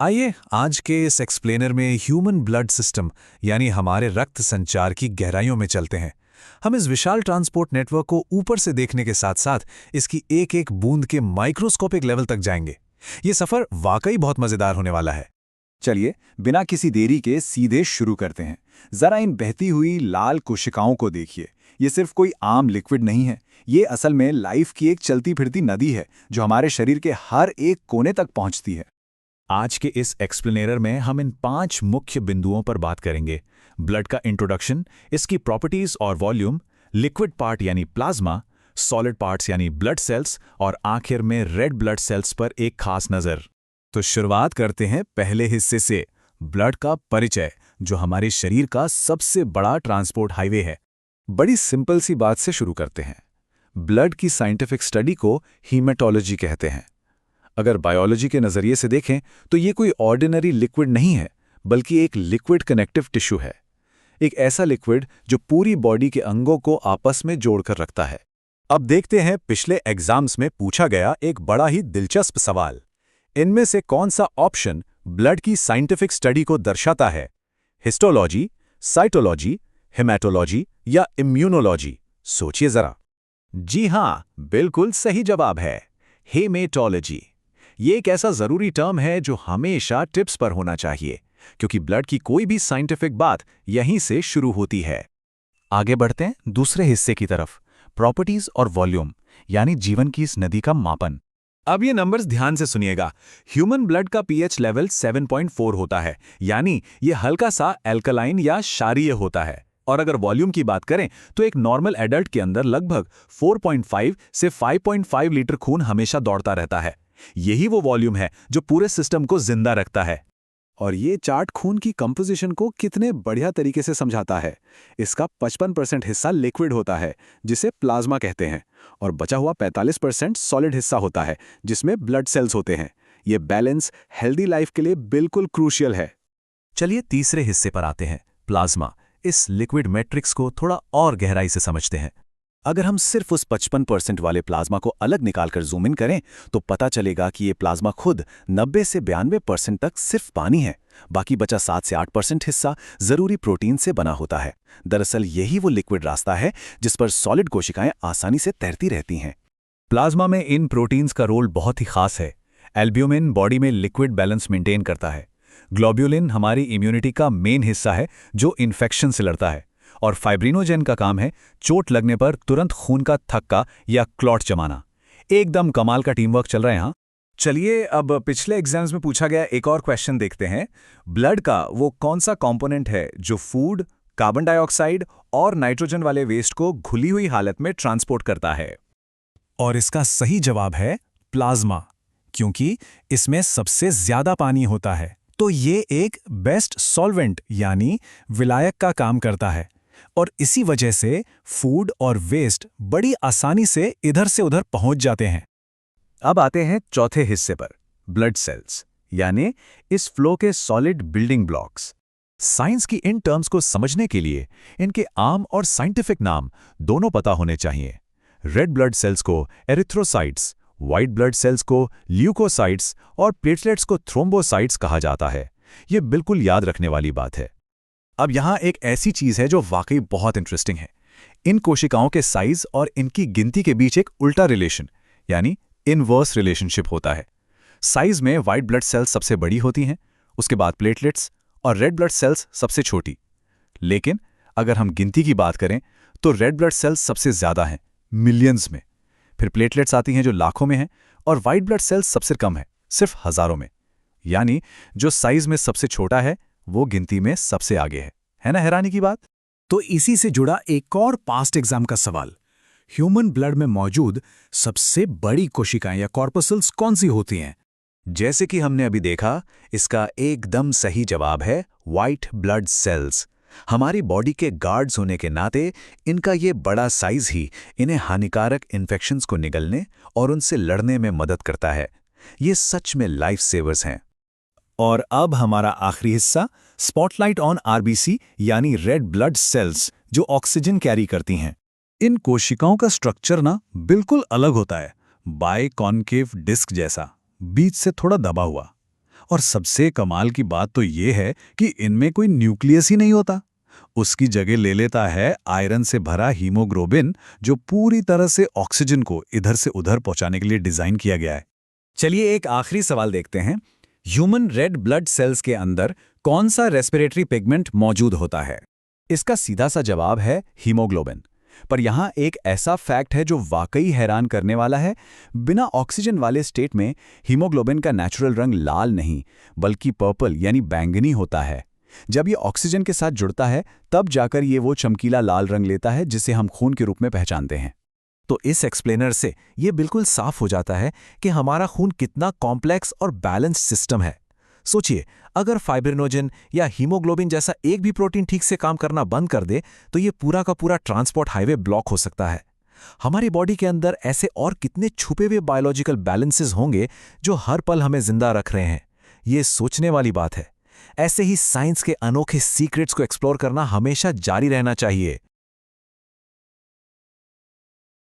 आइए आज के इस एक्सप्लेनर में ह्यूमन ब्लड सिस्टम यानी हमारे रक्त संचार की गहराइयों में चलते हैं। हम इस विशाल ट्रांसपोर्ट नेटवर्क को ऊपर से देखने के साथ साथ इसकी एक एक बूंद के माइक्रोस्कोपिक लेवल तक जाएंगे। ये सफर वाकई बहुत मजेदार होने वाला है। चलिए बिना किसी देरी के सीधे शुरू करते हैं। जरा इन बहती हुई लाल कोशिकाओं को देखिए। ये सिर्फ कोई आम लिक्विड नहीं है, ये असल में लाइफ की एक चलती फिरती नदी है जो हमारे शरीर के हर एक कोने तक पहुंचती है। आज के इस एक्सप्लेनर में हम इन 5 मुख्य बिंदुओं पर बात करेंगे। ब्लड का इंट्रोडक्शन, इसकी प्रॉपर्टीज और वॉल्यूम, लिक्विड पार्ट यानी प्लाज्मा, सॉलिड पार्ट्स यानी ब्लड सेल्स और आखिर में रेड ब्लड सेल्स पर एक खास नज़र। तो शुरुआत करते हैं पहले हिस्से से, ब्लड का परिचय, जो हमारे शरीर का सबसे बड़ा ट्रांसपोर्ट हाईवे है। बड़ी सिंपल सी बात से शुरू करते हैं। ब्लड की साइंटिफिक स्टडी को हीमेटोलॉजी कहते हैं। अगर बायोलॉजी के नज़रिए से देखें तो ये कोई ऑर्डिनरी लिक्विड नहीं है, बल्कि एक लिक्विड कनेक्टिव टिश्यू है। एक ऐसा लिक्विड जो पूरी बॉडी के अंगों को आपस में जोड़कर रखता है। अब देखते हैं पिछले एग्जाम्स में पूछा गया एक बड़ा ही दिलचस्प सवाल। इनमें से कौन सा ऑप्शन ब्लड की साइंटिफिक स्टडी को दर्शाता है? हिस्टोलॉजी, साइटोलॉजी, हेमेटोलॉजी या इम्यूनोलॉजी? सोचिए जरा। जी हां, बिल्कुल सही जवाब है हेमेटोलॉजी। ये एक ऐसा जरूरी टर्म है जो हमेशा टिप्स पर होना चाहिए, क्योंकि ब्लड की कोई भी साइंटिफिक बात यहीं से शुरू होती है। आगे बढ़ते हैं दूसरे हिस्से की तरफ, प्रॉपर्टीज और वॉल्यूम यानी जीवन की इस नदी का मापन। अब ये नंबर्स ध्यान से सुनिएगा। ह्यूमन ब्लड का पीएच लेवल 7.4 होता है, यानी ये हल्का सा एल्कलाइन या क्षारीय होता है। और अगर वॉल्यूम की बात करें तो एक नॉर्मल एडल्ट के अंदर लगभग 4.5 से 5.5 लीटर खून हमेशा दौड़ता रहता है। यही वो वॉल्यूम है जो पूरे सिस्टम को जिंदा रखता है। और ये चार्ट खून की कंपोजिशन को कितने बढ़िया तरीके से समझाता है। इसका 55% हिस्सा लिक्विड होता है, जिसे प्लाज्मा कहते हैं, और बचा हुआ 45% सॉलिड हिस्सा होता है, जिसमें ब्लड सेल्स होते हैं। ये बैलेंस हेल्दी लाइफ के लिए बिल्कुल क्रूशियल है। चलिए तीसरे हिस्से पर आते हैं, प्लाज्मा। इस लिक्विड मैट्रिक्स को थोड़ा और गहराई से समझते हैं। अगर हम सिर्फ उस 55% वाले प्लाज्मा को अलग निकालकर जूम इन करें तो पता चलेगा कि ये प्लाज्मा खुद 90 से 92% तक सिर्फ पानी है। बाकी बचा 7 से 8% हिस्सा जरूरी प्रोटीन से बना होता है। दरअसल यही वो लिक्विड रास्ता है जिस पर सॉलिड कोशिकाएं आसानी से तैरती रहती हैं। प्लाज्मा में इन प्रोटीन्स का रोल बहुत ही खास है। एल्ब्यूमिन बॉडी में लिक्विड बैलेंस मेंटेन करता है। ग्लोब्यूलिन हमारी इम्यूनिटी का मेन हिस्सा है जो इन्फेक्शन से लड़ता है। और फाइब्रिनोजेन का काम है चोट लगने पर तुरंत खून का थक्का या क्लॉट जमाना। एकदम कमाल का टीम वर्क चल रहा है यहाँ। चलिए अब पिछले एग्जाम्स में पूछा गया एक और क्वेश्चन देखते हैं। ब्लड का वो कौन सा कंपोनेंट है जो फूड, कार्बन डाइऑक्साइड और नाइट्रोजन वाले वेस्ट को घुली हुई हालत में ट्रांसपोर्ट करता है? और इसका सही जवाब है प्लाज्मा, क्योंकि इसमें सबसे ज्यादा पानी होता है। तो ये एक बेस्ट सॉल्वेंट यानी विलायक का काम करता है, और इसी वजह से फूड और वेस्ट बड़ी आसानी से इधर से उधर पहुंच जाते हैं। अब आते हैं चौथे हिस्से पर, ब्लड सेल्स, यानी इस फ्लो के सॉलिड बिल्डिंग ब्लॉक्स। साइंस की इन टर्म्स को समझने के लिए इनके आम और साइंटिफिक नाम दोनों पता होने चाहिए। रेड ब्लड सेल्स को एरिथ्रोसाइट्स, व्हाइट ब्लड सेल्स को ल्यूकोसाइट्स और प्लेटलेट्स को थ्रोम्बोसाइट्स कहा जाता है। ये बिल्कुल याद रखने वाली बात है। अब यहाँ एक ऐसी चीज है जो वाकई बहुत इंटरेस्टिंग है। इन कोशिकाओं के साइज और इनकी गिनती के बीच एक उल्टा रिलेशन यानी इनवर्स रिलेशनशिप होता है। साइज में व्हाइट ब्लड सेल्स सबसे बड़ी होती हैं, उसके बाद प्लेटलेट्स और रेड ब्लड सेल्स सबसे छोटी। लेकिन अगर हम गिनती की बात करें तो रेड ब्लड सेल्स सबसे ज्यादा हैं, मिलियंस में। फिर प्लेटलेट्स आती हैं जो लाखों में हैं, और व्हाइट ब्लड सेल्स सबसे कम है, सिर्फ हजारों में। यानी जो साइज में सबसे छोटा है वो गिनती में सबसे आगे है ना हैरानी की बात? तो इसी से जुड़ा एक और पास्ट एग्जाम का सवाल, ह्यूमन ब्लड में मौजूद सबसे बड़ी कोशिकाएं या कॉर्पसल्स कौन सी होती हैं? जैसे कि हमने अभी देखा, इसका एकदम सही जवाब है व्हाइट ब्लड सेल्स। हमारी बॉडी के गार्ड्स होने के नाते इनका ये बड़ा साइज ही इन्हें हानिकारक इन्फेक्शंस को निगलने और उनसे लड़ने में मदद करता है। ये सच में लाइफ सेवर्स हैं। और अब हमारा आखिरी हिस्सा, स्पॉटलाइट ऑन आरबीसी यानी रेड ब्लड सेल्स, जो ऑक्सीजन कैरी करती हैं। इन कोशिकाओं का स्ट्रक्चर ना बिल्कुल अलग होता है, बाय कॉन्केव डिस्क जैसा, बीच से थोड़ा दबा हुआ। और सबसे कमाल की बात तो ये है कि इनमें कोई न्यूक्लियस ही नहीं होता। उसकी जगह ले लेता है आयरन से भरा हीमोग्लोबिन, जो पूरी तरह से ऑक्सीजन को इधर से उधर पहुंचाने के लिए डिजाइन किया गया है। चलिए एक आखिरी सवाल देखते हैं। ह्यूमन रेड ब्लड सेल्स के अंदर कौन सा रेस्पिरेटरी पिगमेंट मौजूद होता है? इसका सीधा सा जवाब है हीमोग्लोबिन। पर यहाँ एक ऐसा फैक्ट है जो वाकई हैरान करने वाला है। बिना ऑक्सीजन वाले स्टेट में हीमोग्लोबिन का नेचुरल रंग लाल नहीं, बल्कि पर्पल यानी बैंगनी होता है। जब ये ऑक्सीजन के साथ जुड़ता है, तब जाकर ये वो चमकीला लाल रंग लेता है जिसे हम खून के रूप में पहचानते हैं। तो इस एक्सप्लेनर से ये बिल्कुल साफ हो जाता है कि हमारा खून कितना कॉम्प्लेक्स और बैलेंस्ड सिस्टम है। सोचिए, अगर फाइब्रिनोजन या हीमोग्लोबिन जैसा एक भी प्रोटीन ठीक से काम करना बंद कर दे तो ये पूरा का पूरा ट्रांसपोर्ट हाईवे ब्लॉक हो सकता है। हमारी बॉडी के अंदर ऐसे और कितने छुपे हुए बायोलॉजिकल बैलेंसेस होंगे जो हर पल हमें जिंदा रख रहे हैं। ये सोचने वाली बात है। ऐसे ही साइंस के अनोखे सीक्रेट्स को एक्सप्लोर करना हमेशा जारी रहना चाहिए।